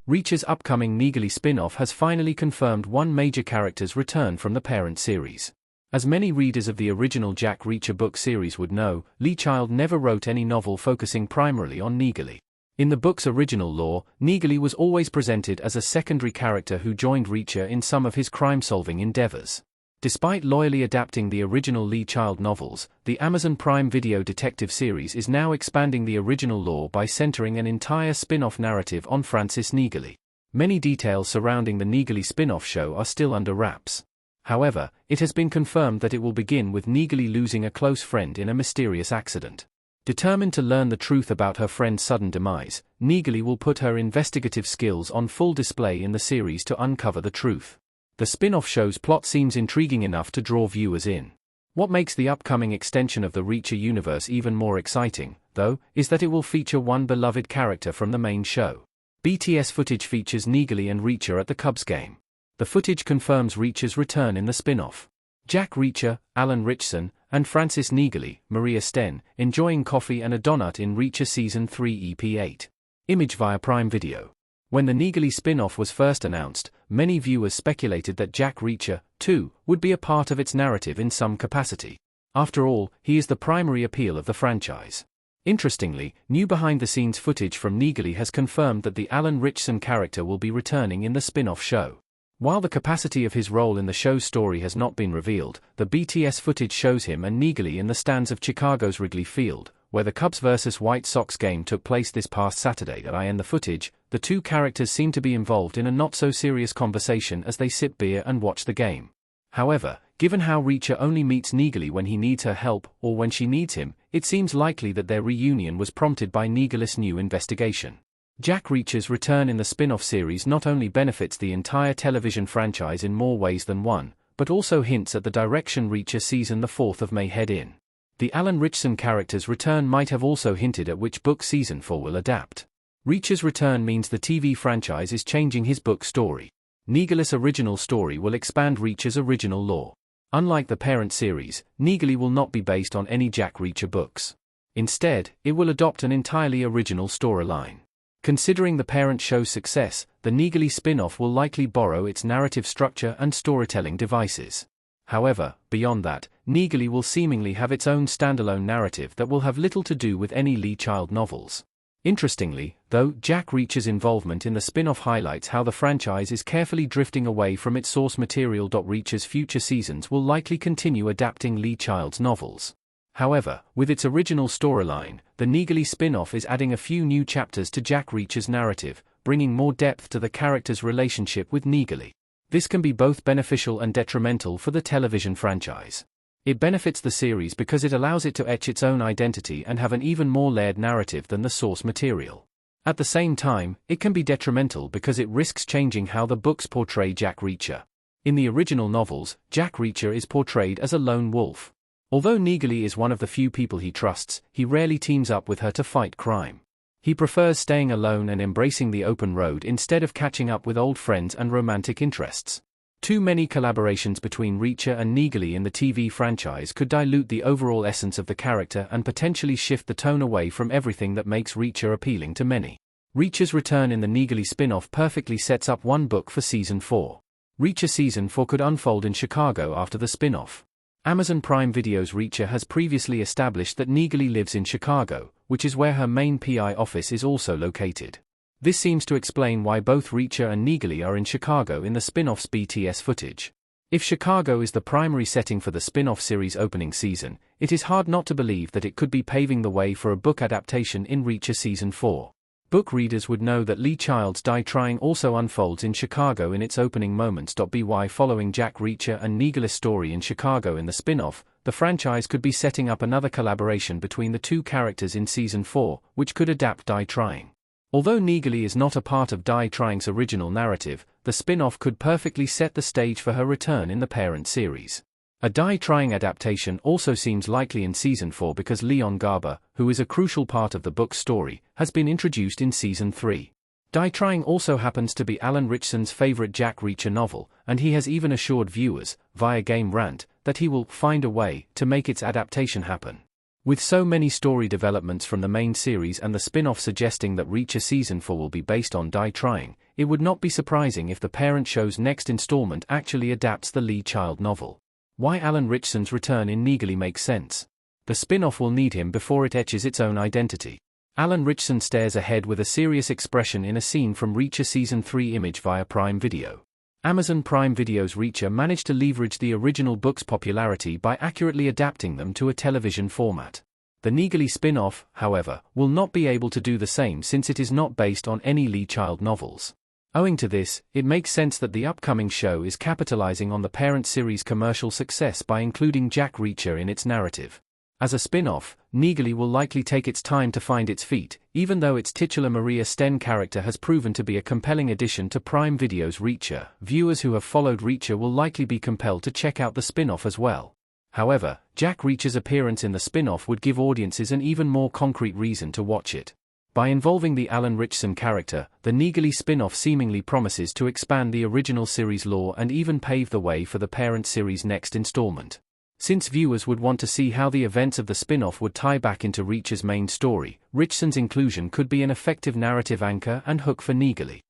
Reacher's upcoming Neagley spin-off has finally confirmed one major character's return from the parent series. As many readers of the original Jack Reacher book series would know, Lee Child never wrote any novel focusing primarily on Neagley. In the book's original lore, Neagley was always presented as a secondary character who joined Reacher in some of his crime-solving endeavors. Despite loyally adapting the original Lee Child novels, the Amazon Prime Video detective series is now expanding the original lore by centering an entire spin-off narrative on Francis Neagley. Many details surrounding the Neagley spin-off show are still under wraps. However, it has been confirmed that it will begin with Neagley losing a close friend in a mysterious accident. Determined to learn the truth about her friend's sudden demise, Neagley will put her investigative skills on full display in the series to uncover the truth. The spin-off show's plot seems intriguing enough to draw viewers in. What makes the upcoming extension of the Reacher universe even more exciting, though, is that it will feature one beloved character from the main show. BTS footage features Neagley and Reacher at the Cubs game. The footage confirms Reacher's return in the spin-off. Jack Reacher, Alan Ritchson, and Francis Neagley, Maria Sten, enjoying coffee and a donut in Reacher Season 3 EP8. Image via Prime Video. When the Neagley spin-off was first announced, many viewers speculated that Jack Reacher, too, would be a part of its narrative in some capacity. After all, he is the primary appeal of the franchise. Interestingly, new behind-the-scenes footage from Neagley has confirmed that the Alan Ritchson character will be returning in the spin-off show. While the capacity of his role in the show's story has not been revealed, the BTS footage shows him and Neagley in the stands of Chicago's Wrigley Field, where the Cubs vs. White Sox game took place this past Saturday. In the footage, the two characters seem to be involved in a not-so-serious conversation as they sip beer and watch the game. However, given how Reacher only meets Neagley when he needs her help or when she needs him, it seems likely that their reunion was prompted by Neagley's new investigation. Jack Reacher's return in the spin-off series not only benefits the entire television franchise in more ways than one, but also hints at the direction Reacher season 4 of May head in. The Alan Ritchson character's return might have also hinted at which book season 4 will adapt. Reacher's return means the TV franchise is changing his book story. Neagley's original story will expand Reacher's original lore. Unlike the parent series, Neagley will not be based on any Jack Reacher books. Instead, it will adopt an entirely original storyline. Considering the parent show's success, the Neagley spin-off will likely borrow its narrative structure and storytelling devices. However, beyond that, Neagley will seemingly have its own standalone narrative that will have little to do with any Lee Child novels. Interestingly, though, Jack Reacher's involvement in the spin-off highlights how the franchise is carefully drifting away from its source material. Reacher's future seasons will likely continue adapting Lee Child's novels. However, with its original storyline, the Neagley spin-off is adding a few new chapters to Jack Reacher's narrative, bringing more depth to the character's relationship with Neagley. This can be both beneficial and detrimental for the television franchise. It benefits the series because it allows it to etch its own identity and have an even more layered narrative than the source material. At the same time, it can be detrimental because it risks changing how the books portray Jack Reacher. In the original novels, Jack Reacher is portrayed as a lone wolf. Although Neagley is one of the few people he trusts, he rarely teams up with her to fight crime. He prefers staying alone and embracing the open road instead of catching up with old friends and romantic interests. Too many collaborations between Reacher and Neagley in the TV franchise could dilute the overall essence of the character and potentially shift the tone away from everything that makes Reacher appealing to many. Reacher's return in the Neagley spin-off perfectly sets up one book for Season 4. Reacher Season 4 could unfold in Chicago after the spin-off. Amazon Prime Video's Reacher has previously established that Neagley lives in Chicago, which is where her main PI office is also located. This seems to explain why both Reacher and Neagley are in Chicago in the spin-off's BTS footage. If Chicago is the primary setting for the spin-off series' opening season, it is hard not to believe that it could be paving the way for a book adaptation in Reacher Season 4. Book readers would know that Lee Child's Die Trying also unfolds in Chicago in its opening moments. By following Jack Reacher and Neagley's story in Chicago in the spin-off, the franchise could be setting up another collaboration between the two characters in Season 4, which could adapt Die Trying. Although Neagley is not a part of Die Trying's original narrative, the spin-off could perfectly set the stage for her return in the parent series. A Die Trying adaptation also seems likely in Season 4 because Leon Garber, who is a crucial part of the book's story, has been introduced in Season 3. Die Trying also happens to be Alan Ritchson's favorite Jack Reacher novel, and he has even assured viewers, via Game Rant, that he will find a way to make its adaptation happen. With so many story developments from the main series and the spin-off suggesting that Reacher Season 4 will be based on Die Trying, it would not be surprising if the parent show's next installment actually adapts the Lee Child novel. Why Alan Ritchson's return in Neagley makes sense. The spin-off will need him before it etches its own identity. Alan Ritchson stares ahead with a serious expression in a scene from Reacher Season 3 image via Prime Video. Amazon Prime Video's Reacher managed to leverage the original book's popularity by accurately adapting them to a television format. The Neagley spin-off, however, will not be able to do the same since it is not based on any Lee Child novels. Owing to this, it makes sense that the upcoming show is capitalizing on the parent series' commercial success by including Jack Reacher in its narrative. As a spin-off, Neagley will likely take its time to find its feet, even though its titular Maria Sten character has proven to be a compelling addition to Prime Video's Reacher. Viewers who have followed Reacher will likely be compelled to check out the spin-off as well. However, Jack Reacher's appearance in the spin-off would give audiences an even more concrete reason to watch it. By involving the Alan Ritchson character, the Neagley spin-off seemingly promises to expand the original series lore and even pave the way for the parent series' next installment. Since viewers would want to see how the events of the spin-off would tie back into Reacher's main story, Ritchson's inclusion could be an effective narrative anchor and hook for Neagley.